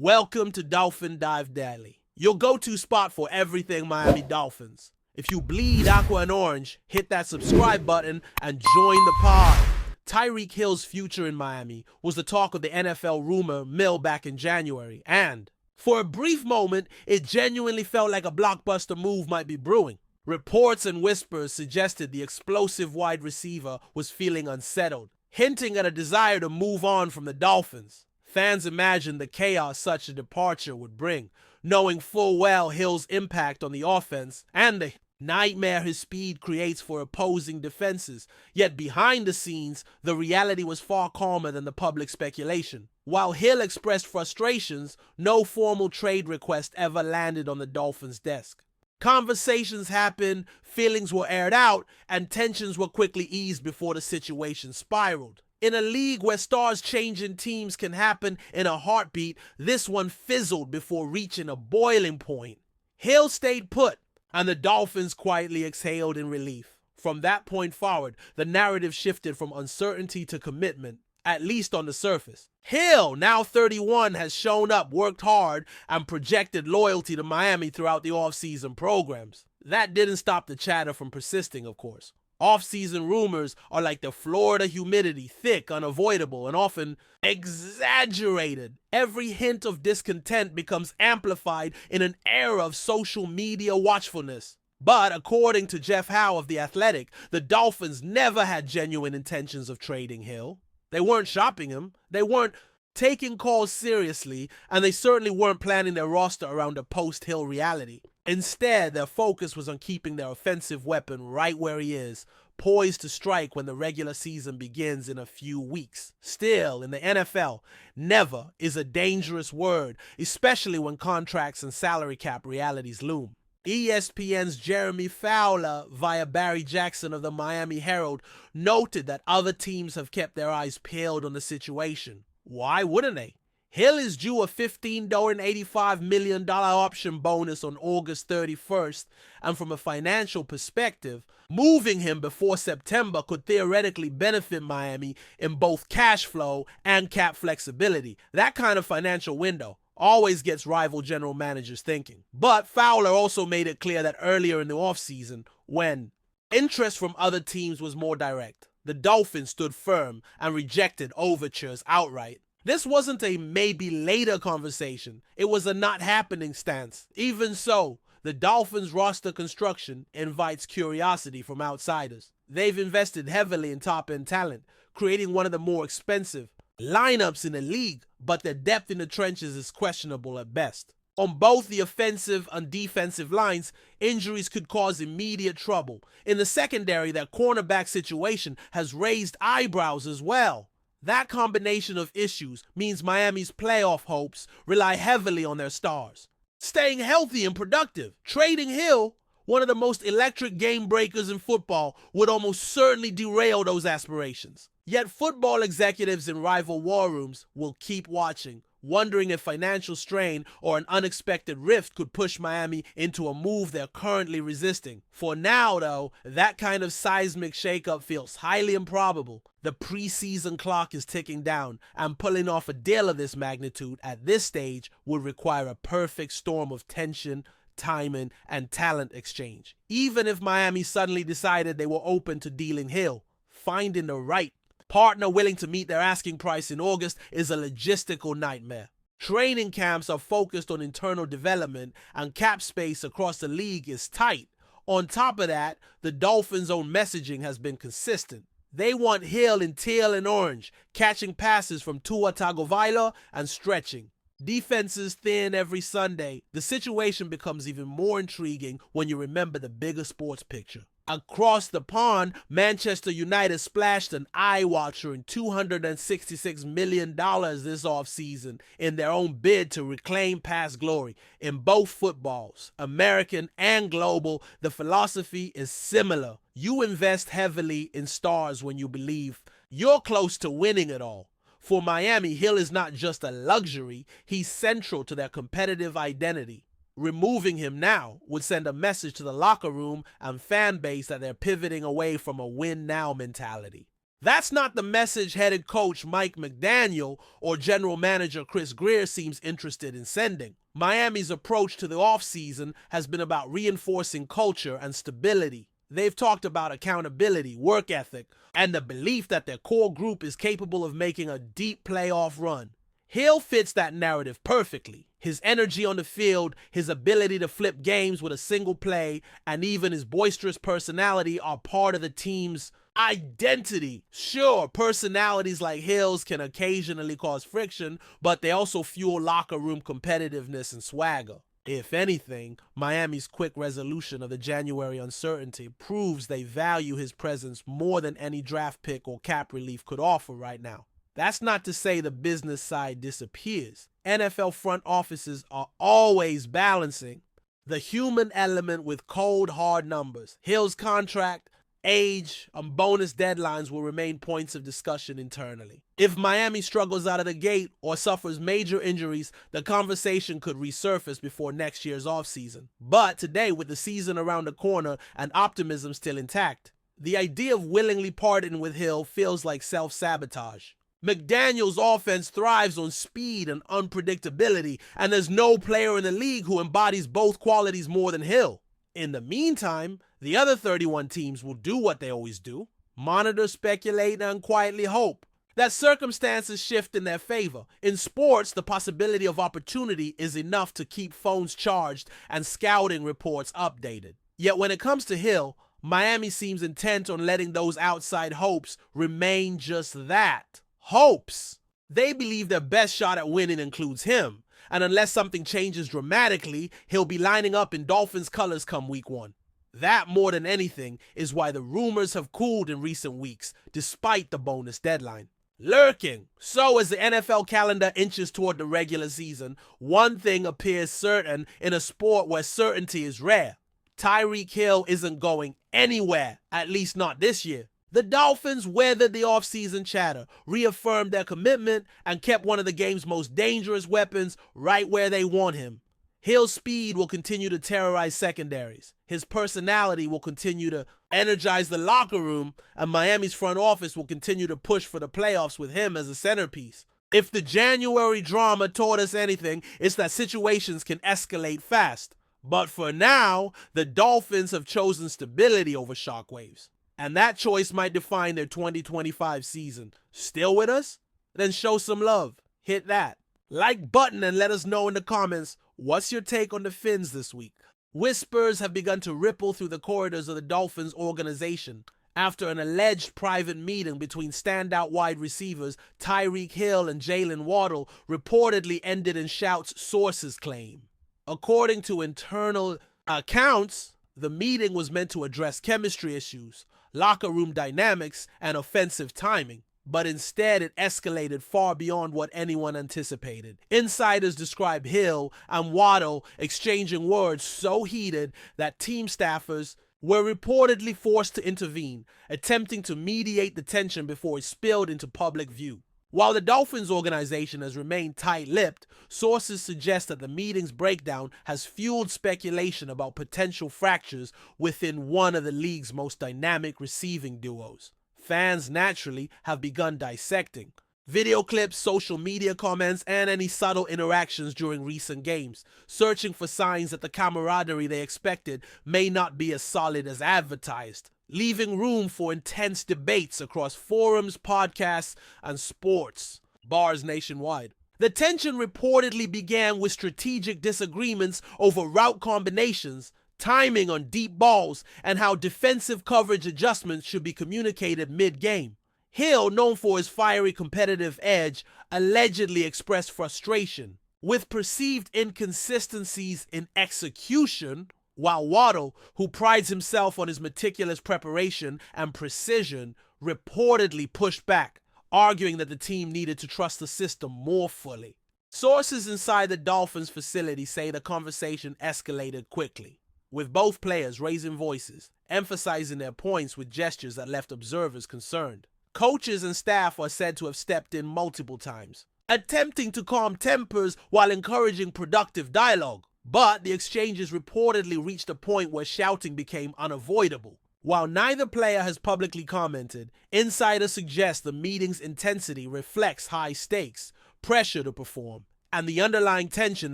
Welcome to Dolphin Dive Daily, your go-to spot for everything Miami Dolphins. If you bleed aqua and orange, hit that subscribe button and join the pod. Tyreek Hill's future in Miami was the talk of the NFL rumor mill back in January, and for a brief moment, it genuinely felt like a blockbuster move might be brewing. Reports and whispers suggested the explosive wide receiver was feeling unsettled, hinting at a desire to move on from the Dolphins. Fans imagined the chaos such a departure would bring, knowing full well Hill's impact on the offense and the nightmare his speed creates for opposing defenses. Yet behind the scenes, the reality was far calmer than the public speculation. While Hill expressed frustrations, no formal trade request ever landed on the Dolphins' desk. Conversations happened, feelings were aired out, and tensions were quickly eased before the situation spiraled. In a league where stars changing teams can happen in a heartbeat, this one fizzled before reaching a boiling point. Hill stayed put, and the Dolphins quietly exhaled in relief. From that point forward, the narrative shifted from uncertainty to commitment, at least on the surface. Hill, now 31, has shown up, worked hard, and projected loyalty to Miami throughout the offseason programs. That didn't stop the chatter from persisting, of course. Off-season rumors are like the Florida humidity, thick, unavoidable, and often exaggerated. Every hint of discontent becomes amplified in an era of social media watchfulness. But according to Jeff Howe of The Athletic, the Dolphins never had genuine intentions of trading Hill. They weren't shopping him, they weren't taking calls seriously, and they certainly weren't planning their roster around a post-Hill reality. Instead, their focus was on keeping their offensive weapon right where he is, poised to strike when the regular season begins in a few weeks. Still, in the NFL, never is a dangerous word, especially when contracts and salary cap realities loom. ESPN's Jeremy Fowler, via Barry Jackson of the Miami Herald, noted that other teams have kept their eyes peeled on the situation. Why wouldn't they? Hill is due a $15.85 million option bonus on August 31st, and from a financial perspective, moving him before September could theoretically benefit Miami in both cash flow and cap flexibility. That kind of financial window always gets rival general managers thinking. But Fowler also made it clear that earlier in the offseason, when interest from other teams was more direct, the Dolphins stood firm and rejected overtures outright. This wasn't a maybe later conversation, it was a not happening stance. Even so, the Dolphins roster construction invites curiosity from outsiders. They've invested heavily in top-end talent, creating one of the more expensive lineups in the league, but their depth in the trenches is questionable at best. On both the offensive and defensive lines, injuries could cause immediate trouble. In the secondary, their cornerback situation has raised eyebrows as well. That combination of issues means Miami's playoff hopes rely heavily on their stars staying healthy and productive. Trading Hill, one of the most electric game breakers in football, would almost certainly derail those aspirations. Yet football executives in rival war rooms will keep watching, wondering if financial strain or an unexpected rift could push Miami into a move they're currently resisting. For now, though, that kind of seismic shakeup feels highly improbable. The preseason clock is ticking down, and pulling off a deal of this magnitude at this stage would require a perfect storm of tension, timing, and talent exchange. Even if Miami suddenly decided they were open to dealing Hill, finding the right partner willing to meet their asking price in August is a logistical nightmare. Training camps are focused on internal development, and cap space across the league is tight. On top of that, the Dolphins' own messaging has been consistent. They want Hill in teal and orange, catching passes from Tua Tagovailoa and stretching. Defenses thin every Sunday. The situation becomes even more intriguing when you remember the bigger sports picture. Across the pond, Manchester United splashed an eye-watching $266 million this offseason in their own bid to reclaim past glory. In both footballs, American and global, the philosophy is similar. You invest heavily in stars when you believe you're close to winning it all. For Miami, Hill is not just a luxury, he's central to their competitive identity. Removing him now would send a message to the locker room and fan base that they're pivoting away from a win-now mentality. That's not the message head coach Mike McDaniel or general manager Chris Greer seems interested in sending. Miami's approach to the offseason has been about reinforcing culture and stability. They've talked about accountability, work ethic, and the belief that their core group is capable of making a deep playoff run. Hill fits that narrative perfectly. His energy on the field, his ability to flip games with a single play, and even his boisterous personality are part of the team's identity. Sure, personalities like Hill's can occasionally cause friction, but they also fuel locker room competitiveness and swagger. If anything, Miami's quick resolution of the January uncertainty proves they value his presence more than any draft pick or cap relief could offer right now. That's not to say the business side disappears. NFL front offices are always balancing the human element with cold, hard numbers. Hill's contract, age, and bonus deadlines will remain points of discussion internally. If Miami struggles out of the gate or suffers major injuries, the conversation could resurface before next year's offseason. But today, with the season around the corner and optimism still intact, the idea of willingly parting with Hill feels like self-sabotage. McDaniel's offense thrives on speed and unpredictability, and there's no player in the league who embodies both qualities more than Hill. In the meantime, the other 31 teams will do what they always do: monitor, speculate, and quietly hope that circumstances shift in their favor. In sports, the possibility of opportunity is enough to keep phones charged and scouting reports updated. Yet when it comes to Hill, Miami seems intent on letting those outside hopes remain just that. Hopes. They believe their best shot at winning includes him, and unless something changes dramatically, he'll be lining up in Dolphins colors come week 1. That, more than anything, is why the rumors have cooled in recent weeks, despite the bonus deadline. Lurking. So as the NFL calendar inches toward the regular season, one thing appears certain in a sport where certainty is rare. Tyreek Hill isn't going anywhere, at least not this year. The Dolphins weathered the offseason chatter, reaffirmed their commitment, and kept one of the game's most dangerous weapons right where they want him. Hill's speed will continue to terrorize secondaries. His personality will continue to energize the locker room, and Miami's front office will continue to push for the playoffs with him as a centerpiece. If the January drama taught us anything, it's that situations can escalate fast. But for now, the Dolphins have chosen stability over shockwaves. And that choice might define their 2025 season. Still with us? Then show some love. Hit that like button and let us know in the comments, what's your take on the Fins this week? Whispers have begun to ripple through the corridors of the Dolphins organization after an alleged private meeting between standout wide receivers Tyreek Hill and Jalen Waddle reportedly ended in shouts, sources claim. According to internal accounts, the meeting was meant to address chemistry issues, locker room dynamics, and offensive timing, but instead it escalated far beyond what anyone anticipated. Insiders describe Hill and Waddle exchanging words so heated that team staffers were reportedly forced to intervene, attempting to mediate the tension before it spilled into public view. While the Dolphins organization has remained tight-lipped, sources suggest that the meeting's breakdown has fueled speculation about potential fractures within one of the league's most dynamic receiving duos. Fans naturally have begun dissecting video clips, social media comments, and any subtle interactions during recent games, searching for signs that the camaraderie they expected may not be as solid as advertised, leaving room for intense debates across forums, podcasts, and sports bars nationwide. The tension reportedly began with strategic disagreements over route combinations, timing on deep balls, and how defensive coverage adjustments should be communicated mid-game. Hill, known for his fiery competitive edge, allegedly expressed frustration with perceived inconsistencies in execution, while Waddle, who prides himself on his meticulous preparation and precision, reportedly pushed back, arguing that the team needed to trust the system more fully. Sources inside the Dolphins facility say the conversation escalated quickly, with both players raising voices, emphasizing their points with gestures that left observers concerned. Coaches and staff are said to have stepped in multiple times, attempting to calm tempers while encouraging productive dialogue. But the exchanges reportedly reached a point where shouting became unavoidable. While neither player has publicly commented, insiders suggest the meeting's intensity reflects high stakes, pressure to perform, and the underlying tension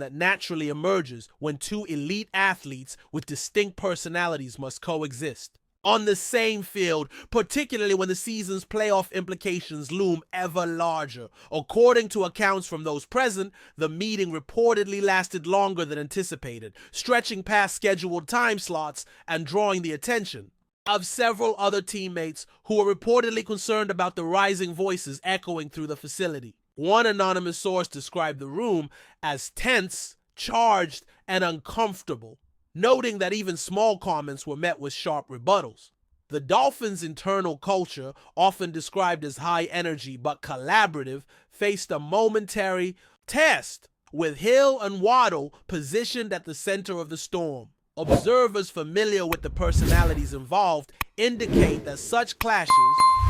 that naturally emerges when two elite athletes with distinct personalities must coexist on the same field, particularly when the season's playoff implications loom ever larger. According to accounts from those present, the meeting reportedly lasted longer than anticipated, stretching past scheduled time slots and drawing the attention of several other teammates who were reportedly concerned about the rising voices echoing through the facility. One anonymous source described the room as tense, charged, and uncomfortable, noting that even small comments were met with sharp rebuttals. The Dolphins' internal culture, often described as high energy but collaborative, faced a momentary test, with Hill and Waddle positioned at the center of the storm. Observers familiar with the personalities involved indicate that such clashes,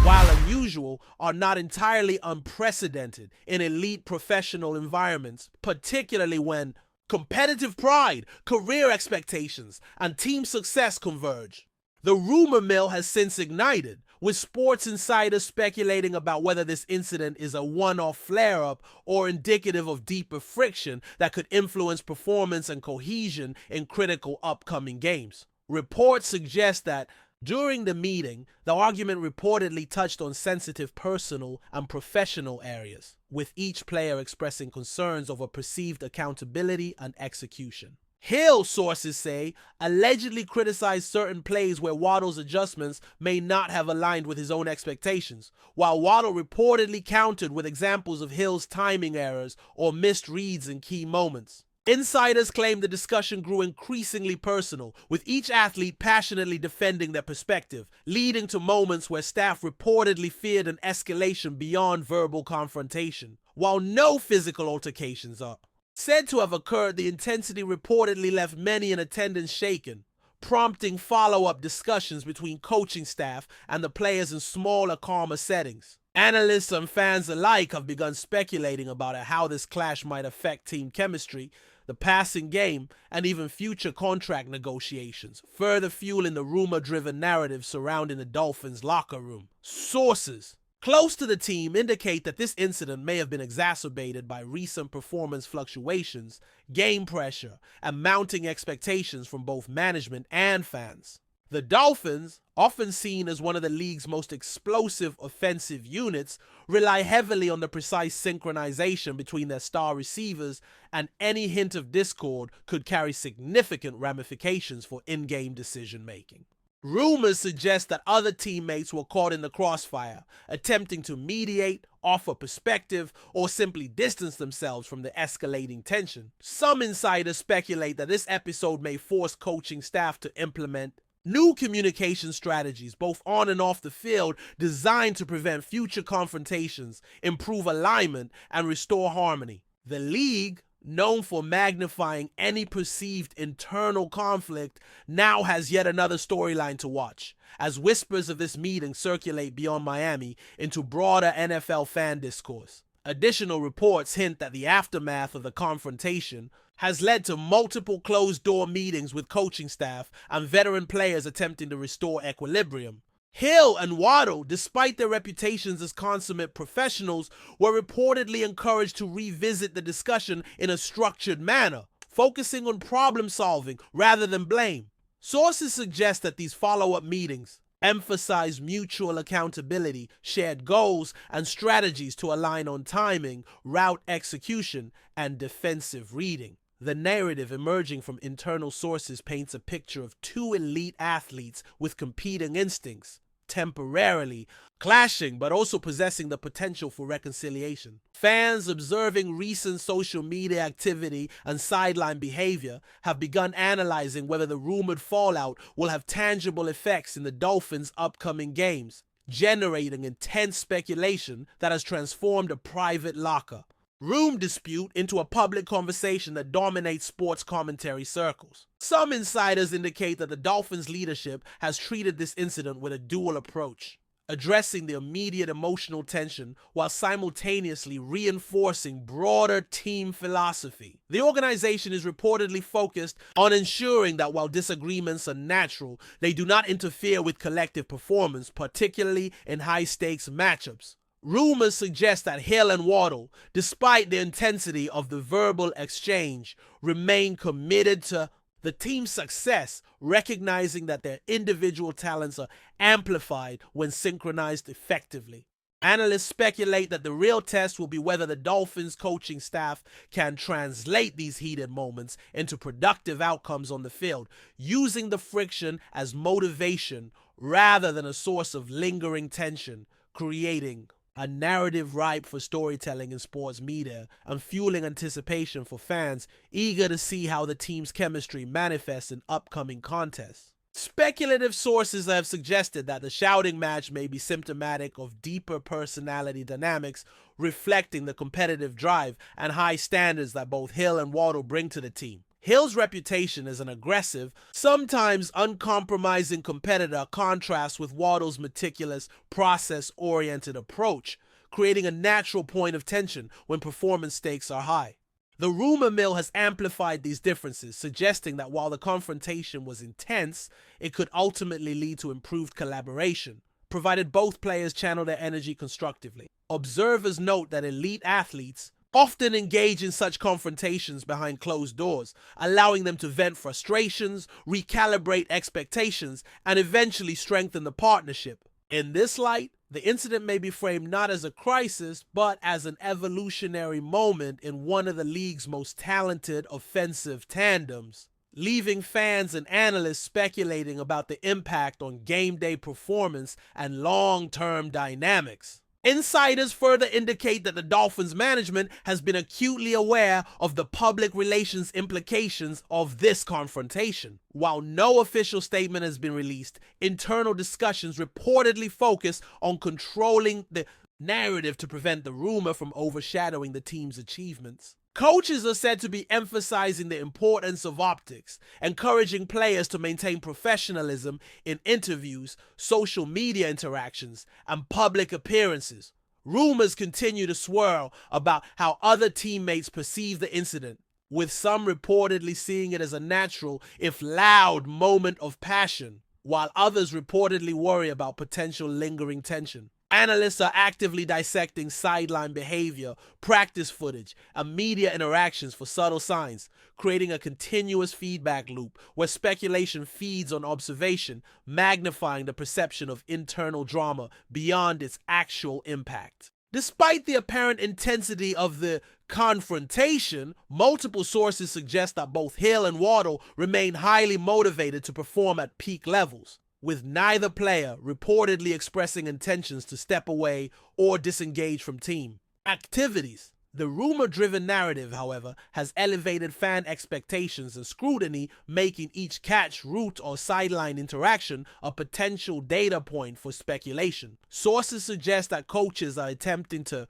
while unusual, are not entirely unprecedented in elite professional environments, particularly when competitive pride, career expectations, and team success converge. The rumor mill has since ignited, with sports insiders speculating about whether this incident is a one-off flare-up or indicative of deeper friction that could influence performance and cohesion in critical upcoming games. Reports suggest that during the meeting, the argument reportedly touched on sensitive personal and professional areas, with each player expressing concerns over perceived accountability and execution. Hill, sources say, allegedly criticized certain plays where Waddle's adjustments may not have aligned with his own expectations, while Waddle reportedly countered with examples of Hill's timing errors or missed reads in key moments. Insiders claim the discussion grew increasingly personal, with each athlete passionately defending their perspective, leading to moments where staff reportedly feared an escalation beyond verbal confrontation. While no physical altercations are said to have occurred, the intensity reportedly left many in attendance shaken, prompting follow-up discussions between coaching staff and the players in smaller, calmer settings. Analysts and fans alike have begun speculating about how this clash might affect team chemistry, the passing game, and even future contract negotiations, further fueling the rumor-driven narrative surrounding the Dolphins' locker room. Sources close to the team indicate that this incident may have been exacerbated by recent performance fluctuations, game pressure, and mounting expectations from both management and fans. The Dolphins, often seen as one of the league's most explosive offensive units, rely heavily on the precise synchronization between their star receivers, and any hint of discord could carry significant ramifications for in-game decision-making. Rumors suggest that other teammates were caught in the crossfire, attempting to mediate, offer perspective, or simply distance themselves from the escalating tension. Some insiders speculate that this episode may force coaching staff to implement new communication strategies, both on and off the field, designed to prevent future confrontations, improve alignment, and restore harmony. The league, known for magnifying any perceived internal conflict, now has yet another storyline to watch, as whispers of this meeting circulate beyond Miami into broader NFL fan discourse. Additional reports hint that the aftermath of the confrontation has led to multiple closed-door meetings with coaching staff and veteran players attempting to restore equilibrium. Hill and Waddle, despite their reputations as consummate professionals, were reportedly encouraged to revisit the discussion in a structured manner, focusing on problem-solving rather than blame. Sources suggest that these follow-up meetings emphasize mutual accountability, shared goals, and strategies to align on timing, route execution, and defensive reading. The narrative emerging from internal sources paints a picture of two elite athletes with competing instincts, temporarily clashing but also possessing the potential for reconciliation. Fans observing recent social media activity and sideline behavior have begun analyzing whether the rumored fallout will have tangible effects in the Dolphins' upcoming games, generating intense speculation that has transformed a private locker room dispute into a public conversation that dominates sports commentary circles. Some insiders indicate that the Dolphins' leadership has treated this incident with a dual approach. addressing the immediate emotional tension while simultaneously reinforcing broader team philosophy. The organization is reportedly focused on ensuring that while disagreements are natural, they do not interfere with collective performance, particularly in high-stakes matchups. Rumors suggest that Hill and Waddle, despite the intensity of the verbal exchange, remain committed to the team's success, recognizing that their individual talents are amplified when synchronized effectively. Analysts speculate that the real test will be whether the Dolphins coaching staff can translate these heated moments into productive outcomes on the field, using the friction as motivation rather than a source of lingering tension, creating a narrative ripe for storytelling in sports media and fueling anticipation for fans eager to see how the team's chemistry manifests in upcoming contests. Speculative sources have suggested that the shouting match may be symptomatic of deeper personality dynamics, reflecting the competitive drive and high standards that both Hill and Waddle bring to the team. Hill's reputation as an aggressive, sometimes uncompromising competitor contrasts with Waddle's meticulous, process-oriented approach, creating a natural point of tension when performance stakes are high. The rumor mill has amplified these differences, suggesting that while the confrontation was intense, it could ultimately lead to improved collaboration, provided both players channel their energy constructively. Observers note that elite athletes often engage in such confrontations behind closed doors, allowing them to vent frustrations, recalibrate expectations, and eventually strengthen the partnership. In this light, the incident may be framed not as a crisis, but as an evolutionary moment in one of the league's most talented offensive tandems, leaving fans and analysts speculating about the impact on game day performance and long-term dynamics. Insiders further indicate that the Dolphins management has been acutely aware of the public relations implications of this confrontation. While no official statement has been released, internal discussions reportedly focus on controlling the narrative to prevent the rumor from overshadowing the team's achievements. Coaches are said to be emphasizing the importance of optics, encouraging players to maintain professionalism in interviews, social media interactions, and public appearances. Rumors continue to swirl about how other teammates perceive the incident, with some reportedly seeing it as a natural, if loud, moment of passion, while others reportedly worry about potential lingering tension. Analysts are actively dissecting sideline behavior, practice footage, and media interactions for subtle signs, creating a continuous feedback loop where speculation feeds on observation, magnifying the perception of internal drama beyond its actual impact. Despite the apparent intensity of the confrontation, multiple sources suggest that both Hill and Waddle remain highly motivated to perform at peak levels, with neither player reportedly expressing intentions to step away or disengage from team activities. The rumor-driven narrative, however, has elevated fan expectations and scrutiny, making each catch, route, or sideline interaction a potential data point for speculation. Sources suggest that coaches are attempting to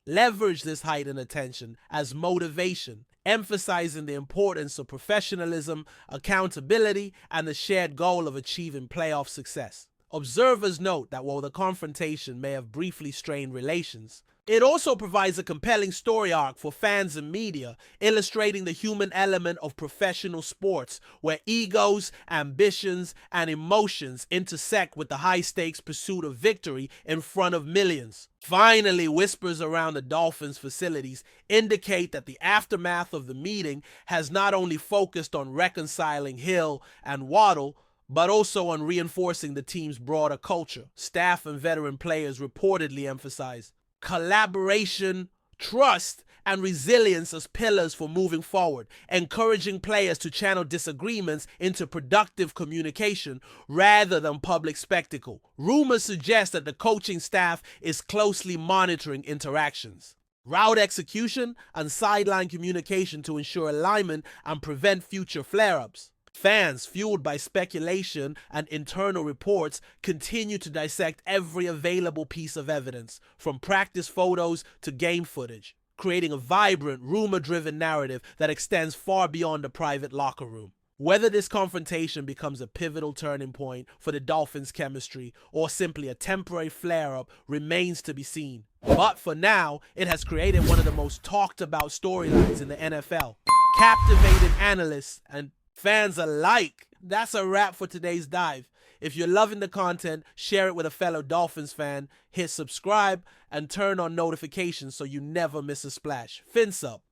leverage this heightened attention as motivation, emphasizing the importance of professionalism, accountability, and the shared goal of achieving playoff success. Observers note that while the confrontation may have briefly strained relations, it also provides a compelling story arc for fans and media, illustrating the human element of professional sports, where egos, ambitions, and emotions intersect with the high-stakes pursuit of victory in front of millions. Finally, whispers around the Dolphins facilities indicate that the aftermath of the meeting has not only focused on reconciling Hill and Waddle, but also on reinforcing the team's broader culture. Staff and veteran players reportedly emphasize collaboration, trust, and resilience as pillars for moving forward, encouraging players to channel disagreements into productive communication rather than public spectacle. Rumors suggest that the coaching staff is closely monitoring interactions, route execution, and sideline communication to ensure alignment and prevent future flare-ups. Fans, fueled by speculation and internal reports, continue to dissect every available piece of evidence, from practice photos to game footage, creating a vibrant, rumor-driven narrative that extends far beyond the private locker room. Whether this confrontation becomes a pivotal turning point for the Dolphins' chemistry or simply a temporary flare-up remains to be seen. But for now, it has created one of the most talked about storylines in the NFL. Captivated analysts and fans alike. That's a wrap for today's dive. If you're loving the content, share it with a fellow Dolphins fan, hit subscribe, and turn on notifications so you never miss a splash. Fins up.